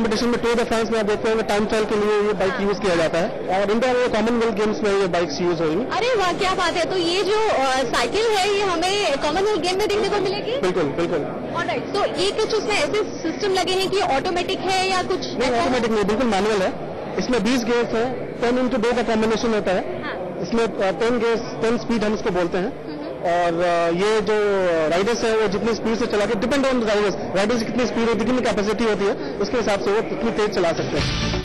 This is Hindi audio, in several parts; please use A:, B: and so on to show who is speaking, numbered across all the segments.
A: कॉम्पिटिशन में टूर द फ्रांस में आप देखते हैं टाइम ट्रायल के लिए ये बाइक यूज किया जाता है और इंडिया में कॉमनवेल्थ गेम्स में ये बाइक्स यूज होगी।
B: अरे वाह, क्या बात है। तो ये जो साइकिल है ये हमें कॉमनवेल्थ गेम में देखने को मिलेगी?
A: बिल्कुल बिल्कुल।
B: ऑलराइट, तो ये कुछ उसमें ऐसे सिस्टम लगे हैं कि ऑटोमेटिक है या कुछ?
A: नहीं, ऑटोमेटिक नहीं, बिल्कुल मैनुअल है। इसमें 20 गेयर्स है, 10x2 का कॉम्बिनेशन होता है।
B: हाँ।
A: इसमें 10 गेयर्स, 10 स्पीड हम इसको बोलते हैं। और ये जो राइडर्स है वो जितनी स्पीड से चला के, डिपेंड ऑन राइडर्स की कितनी स्पीड होती है, कितनी कैपेसिटी होती है, उसके हिसाब से वो कितनी तेज चला सकते हैं।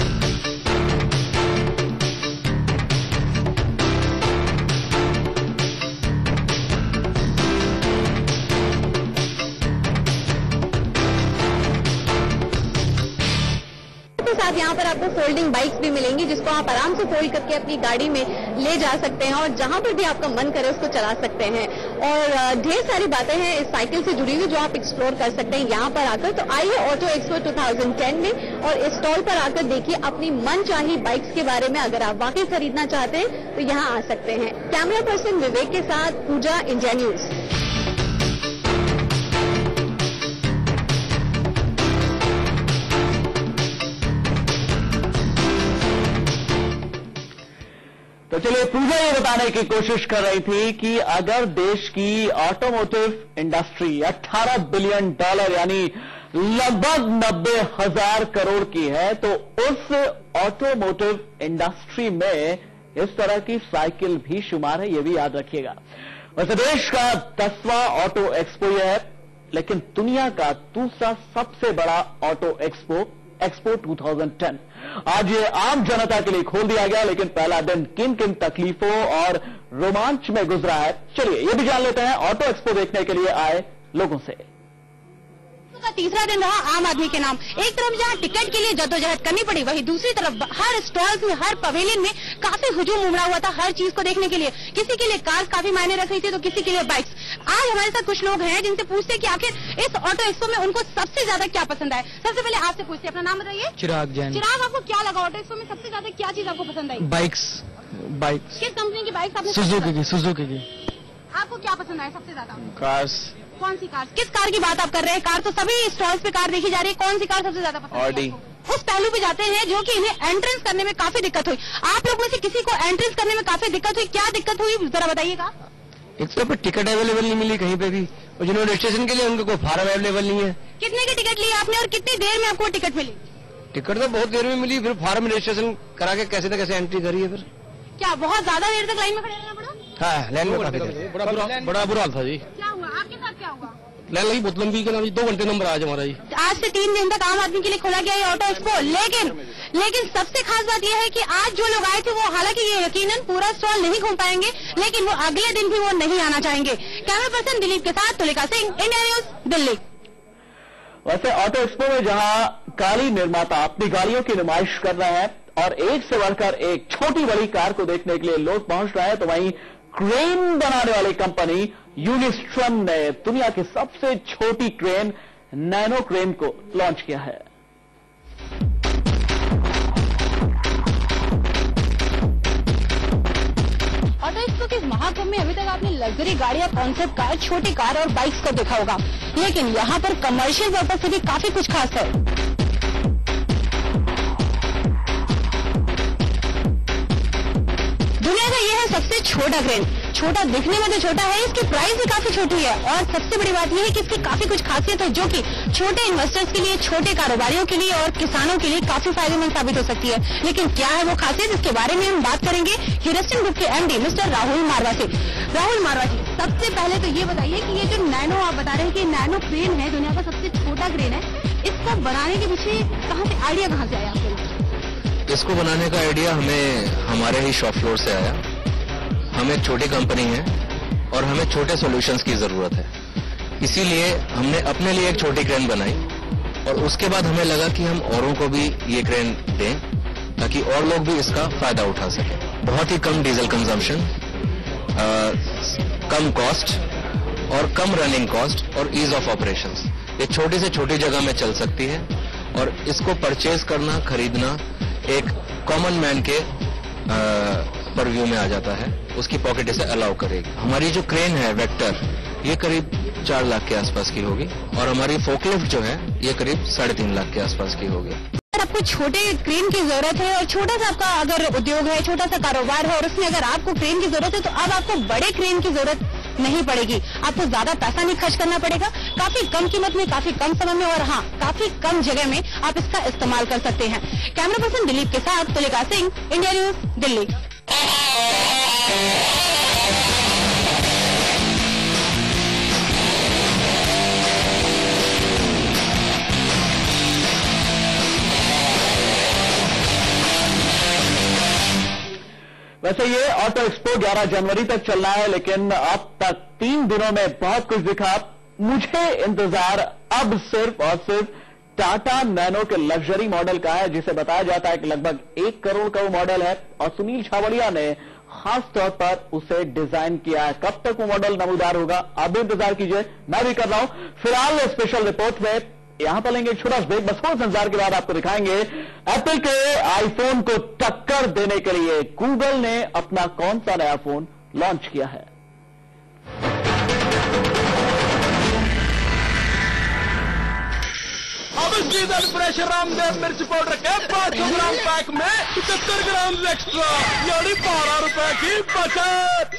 B: साथ यहाँ पर आपको फोल्डिंग बाइक्स भी मिलेंगी जिसको आप आराम से फोल्ड करके अपनी गाड़ी में ले जा सकते हैं और जहां पर भी आपका मन करे उसको चला सकते हैं। और ढेर सारी बातें हैं इस साइकिल से जुड़ी हुई जो आप एक्सप्लोर कर सकते हैं यहाँ पर आकर। तो आइए ऑटो एक्सपो 2010 में और इस स्टॉल पर आकर देखिए अपनी मनचाही बाइक्स के बारे में। अगर आप वाकई खरीदना चाहते हैं तो यहाँ आ सकते हैं। कैमरा पर्सन विवेक के साथ पूजा, इंडिया न्यूज।
C: तो चलिए, पूजा ये बताने की कोशिश कर रही थी कि अगर देश की ऑटोमोटिव इंडस्ट्री 18 बिलियन डॉलर यानी लगभग 90,000 करोड़ की है, तो उस ऑटोमोटिव इंडस्ट्री में इस तरह की साइकिल भी शुमार है, ये भी याद रखिएगा। वैसे देश का 10वां ऑटो एक्सपो यह है, लेकिन दुनिया का दूसरा सबसे बड़ा ऑटो एक्सपो 2010 आज ये आम जनता के लिए खोल दिया गया। लेकिन पहला दिन किन किन तकलीफों और रोमांच में गुजरा है, चलिए ये भी जान लेते हैं ऑटो एक्सपो देखने के लिए आए लोगों से।
B: का तीसरा दिन रहा आम आदमी के नाम। एक तरफ जहां टिकट के लिए जद्दोजहद करनी पड़ी, वहीं दूसरी तरफ हर स्टॉल्स में, हर पवेलियन में काफी हुजूम उमड़ा हुआ था हर चीज को देखने के लिए। किसी के लिए कार्स काफी मायने रख रही थी तो किसी के लिए बाइक्स। आज हमारे साथ कुछ लोग हैं जिनसे पूछते हैं कि आखिर इस ऑटो एक्सपो में उनको सबसे ज्यादा क्या पसंद आए। सबसे पहले आपसे पूछते हैं, अपना नाम बताइए।
D: चिराग जैन।
B: चिराग, आपको क्या लगा ऑटो एक्सपो में सबसे ज्यादा क्या चीज आपको पसंद आई?
D: बाइक्स।
B: किस कंपनी की बाइक्स आपने?
D: सुजुकी की।
B: आपको क्या पसंद आया सबसे ज्यादा?
D: कार्स।
B: कौन सी कार? किस कार की बात आप कर रहे हैं? कार तो सभी स्टॉल्स पे कार देखी जा रही है, कौन सी कार सबसे ज्यादा पसंद?
D: ऑडी।
B: उस पहलू पे जाते हैं जो कि इन्हें एंट्रेंस करने में काफी दिक्कत हुई। आप लोग में से किसी को एंट्रेंस करने में काफी दिक्कत हुई? क्या दिक्कत हुई जरा बताइएगा।
D: एक तो टिकट अवेलेबल नहीं मिली कहीं पे भी, और जिन्होंने रजिस्ट्रेशन के लिए उनको कोई फार्म अवेलेबल नहीं है।
B: कितने की टिकट ली आपने और कितनी देर में आपको टिकट मिली?
D: टिकट तो बहुत देर में मिली, फिर फार्म में रजिस्ट्रेशन करा के कैसे न कैसे एंट्री करी है। फिर
B: क्या बहुत ज्यादा देर तक लाइन में खड़े रहना पड़ा?
D: हाँ, लाइन में काफी देर। बड़ा बुरा हाल था जी।
B: क्या हुआ आपके साथ? क्या हुआ?
D: लाइन लगी बहुत लंबी, 2 घंटे नंबर आज हमारा जी।
B: आज से 3 दिन तक आम आदमी के लिए खोला गया ये ऑटो एक्सपो। लेकिन सबसे खास बात यह है कि आज जो लोग आए थे वो, हालांकि ये यकीनन पूरा स्टॉल नहीं घूम पाएंगे, लेकिन वो अगले दिन भी वो नहीं आना चाहेंगे। कैमरा पर्सन दिलीप के साथ तुलिका सिंह, इंडिया न्यूज, दिल्ली।
C: वैसे ऑटो एक्सपो में जहां कारी निर्माता अपनी गाड़ियों की नुमाइश कर रहे हैं और एक से बढ़कर एक छोटी बड़ी कार को देखने के लिए लोग पहुंच रहे हैं, तो वहीं क्रेन बनाने वाली कंपनी यूनिस्ट्रम ने दुनिया की सबसे छोटी क्रेन नैनो क्रेन को लॉन्च किया है।
B: ऑटो एक्सपो के इस महाकुंभ में अभी तक आपने लग्जरी गाड़ियां, कॉन्सेप्ट कार, छोटी कार और बाइक्स को देखा होगा, लेकिन यहाँ पर कमर्शियल पर्पज से भी काफी कुछ खास है। दुनिया का यह है सबसे छोटा क्रेन। छोटा दिखने में तो छोटा है, इसकी प्राइस भी काफी छोटी है और सबसे बड़ी बात यह है कि इसकी काफी कुछ खासियत है जो कि छोटे इन्वेस्टर्स के लिए, छोटे कारोबारियों के लिए और किसानों के लिए काफी फायदेमंद साबित हो सकती है। लेकिन क्या है वो खासियत, इसके बारे में हम बात करेंगे हीरस्टन ग्रुप के एमडी मिस्टर राहुल मारवा से। राहुल मारवा जी, सबसे पहले तो ये बताइए कि ये जो नैनो आप बता रहे हैं कि नैनो क्रेन है, दुनिया का सबसे छोटा क्रेन है, इसको बनाने के पीछे आइडिया कहाँ से आया आपको?
E: इसको बनाने का आइडिया हमें हमारे ही शॉप फ्लोर से आया। हम एक छोटी कंपनी है और हमें छोटे सॉल्यूशंस की जरूरत है, इसीलिए हमने अपने लिए एक छोटी क्रेन बनाई और उसके बाद हमें लगा कि हम औरों को भी ये क्रेन दें ताकि और लोग भी इसका फायदा उठा सकें। बहुत ही कम डीजल कंजम्पशन, कम कॉस्ट और कम रनिंग कॉस्ट और ईज ऑफ ऑपरेशंस। ये छोटी से छोटी जगह में चल सकती है और इसको परचेज करना, खरीदना एक कॉमन मैन के परव्यू में आ जाता है, उसकी पॉकेट इसे अलाउ करेगी। हमारी जो क्रेन है वेक्टर, ये करीब 4 लाख के आसपास की होगी और हमारी फोकलिफ्ट जो है ये करीब 3.5 लाख के आसपास की होगी।
B: आपको छोटे क्रेन की जरूरत है और छोटा सा आपका अगर उद्योग है, छोटा सा कारोबार है और उसमें अगर आपको क्रेन की जरूरत है तो अब आपको बड़े क्रेन की जरूरत नहीं पड़ेगी। आपको ज्यादा पैसा नहीं खर्च करना पड़ेगा, काफी कम कीमत में, काफी कम समय में और हाँ काफी कम जगह में आप इसका इस्तेमाल कर सकते हैं। कैमरा पर्सन दिलीप के साथ तुलिका सिंह, इंडिया न्यूज, दिल्ली।
C: वैसे ये ऑटो एक्सपो 11 जनवरी तक चलना है, लेकिन अब तक 3 दिनों में बहुत कुछ दिखा। मुझे इंतजार अब सिर्फ और सिर्फ टाटा नैनो के लग्जरी मॉडल का है, जिसे बताया जाता है कि लगभग 1 करोड़ का वो मॉडल है और सुनील छावड़िया ने खास तौर पर उसे डिजाइन किया है। कब तक वो मॉडल नमूदार होगा, आप भी इंतजार कीजिए, मैं भी कर रहा हूं। फिलहाल स्पेशल रिपोर्ट में यहां पर लेंगे छोटा ब्रेक। बस थोड़ा इंतजार के बाद आपको दिखाएंगे एप्पल के आईफोन को टक्कर देने के लिए गूगल ने अपना कौन सा नया फोन लॉन्च किया है।
F: अब सीजन फ्रेश रामदेव मिर्च पाउडर के 500 ग्राम पैक में 75 ग्राम एक्स्ट्रा, यानी 12 रुपए की बचत।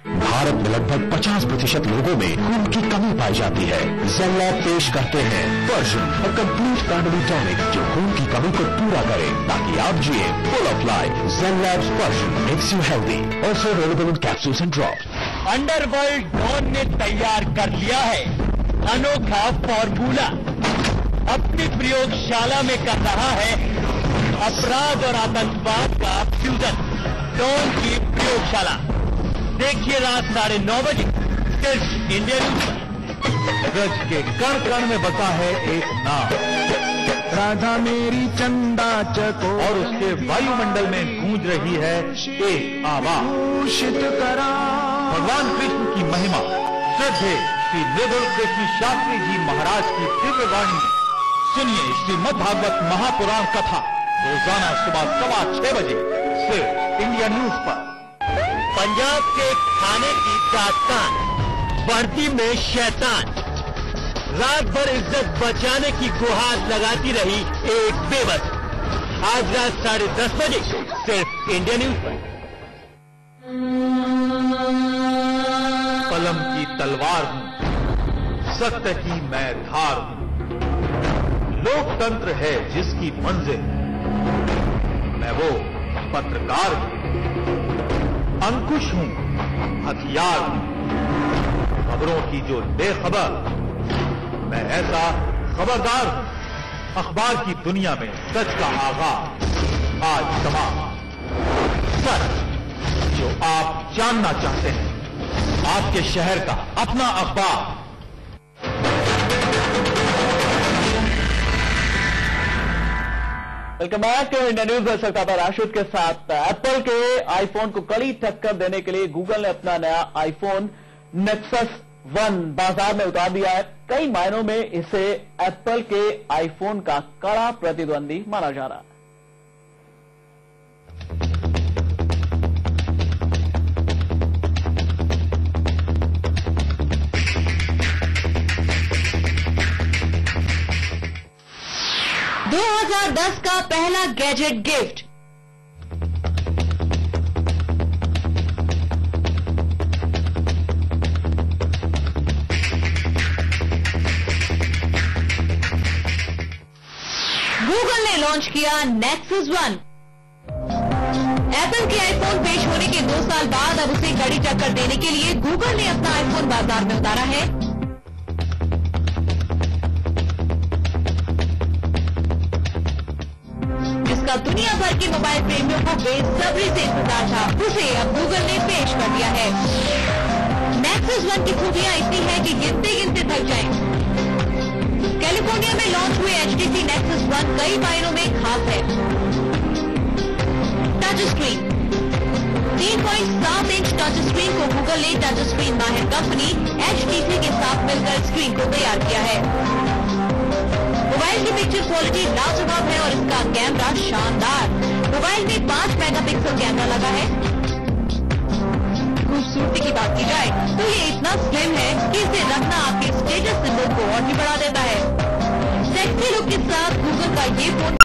G: भारत में लगभग 50% लोगों में खून की कमी पाई जाती है। ज़ेनलैब पेश करते हैं version, a complete family tonic जो खून की कमी को पूरा करे ताकि आप जिए full of life. Zenlab version makes you healthy, also available in capsules and drops.
F: Underworld don ने तैयार कर लिया है अनोखा फॉर्मूला, अपनी प्रयोगशाला में कर रहा है अपराध और आतंकवाद का फ्यूजन। डॉन की प्रयोगशाला देखिए रात 9:30 बजे सिर्फ इंडिया न्यूज पर।
G: ब्रज के कण कण में बसा है एक नाम,
F: राधा मेरी चंदा चको,
G: और उसके वायुमंडल में गूंज रही है एक आवाज, भगवान कृष्ण की महिमा। श्रद्धेय श्री मृदुल कृष्ण शास्त्री जी महाराज की दिव्य वाणी में सुनिए श्रीमद् भागवत महापुराण कथा रोजाना सुबह 6:15 बजे सिर्फ इंडिया न्यूज पर।
F: पंजाब के खाने की दास्तान, वर्दी में शैतान, रात भर इज्जत बचाने की गुहार लगाती रही एक बेबस। आज रात 10:30 बजे सिर्फ इंडिया न्यूज पर।
G: कलम की तलवार हूं, सत्य की मैं धार हूं, लोकतंत्र है जिसकी मंजिल, मैं वो पत्रकार हूं, अंकुश हूं, हथियार हूं, खबरों की जो बेखबर, मैं ऐसा खबरदार हूं। अखबार की दुनिया में सच का आगाज आज तमाम, सच जो आप जानना चाहते हैं, आपके शहर का अपना अखबार।
C: Welcome back to India news. दर्शक राशिद के साथ एप्पल के आईफोन को कड़ी टक्कर देने के लिए गूगल ने अपना नया आईफोन नेक्सस 1 बाजार में उतार दिया है। कई मायनों में इसे एप्पल के आईफोन का कड़ा प्रतिद्वंदी माना जा रहा है।
B: $2010 का पहला गैजेट गिफ्ट। गूगल ने लॉन्च किया नेक्सस 1। एप्पल के आईफोन पेश होने के 2 साल बाद अब उसे कड़ी टक्कर देने के लिए गूगल ने अपना आईफोन बाजार में उतारा है। जिसका दुनिया भर के मोबाइल प्रेमियों को बेसब्री से इंतजार था, उसे अब गूगल ने पेश कर दिया है। नेक्सस 1 की खूबियां इतनी है कि गिनते गिनते थक जाएं। कैलिफोर्निया में लॉन्च हुए HTC नेक्सस 1 कई मायनों में खास है। Touch screen 3.7 inch touch screen को गूगल ने टच स्क्रीन माहिर कंपनी HTC के साथ मिलकर स्क्रीन को तैयार किया है। मोबाइल की पिक्चर क्वालिटी लाजवाब है और इसका कैमरा शानदार। मोबाइल में 5 मेगापिक्सल कैमरा लगा है। खूबसूरती की बात की जाए तो ये इतना स्लिम है कि इसे रखना आपके स्टेटस सिंबल को और भी बढ़ा देता है। सेक्सी लुक के साथ गूगल का ये फोन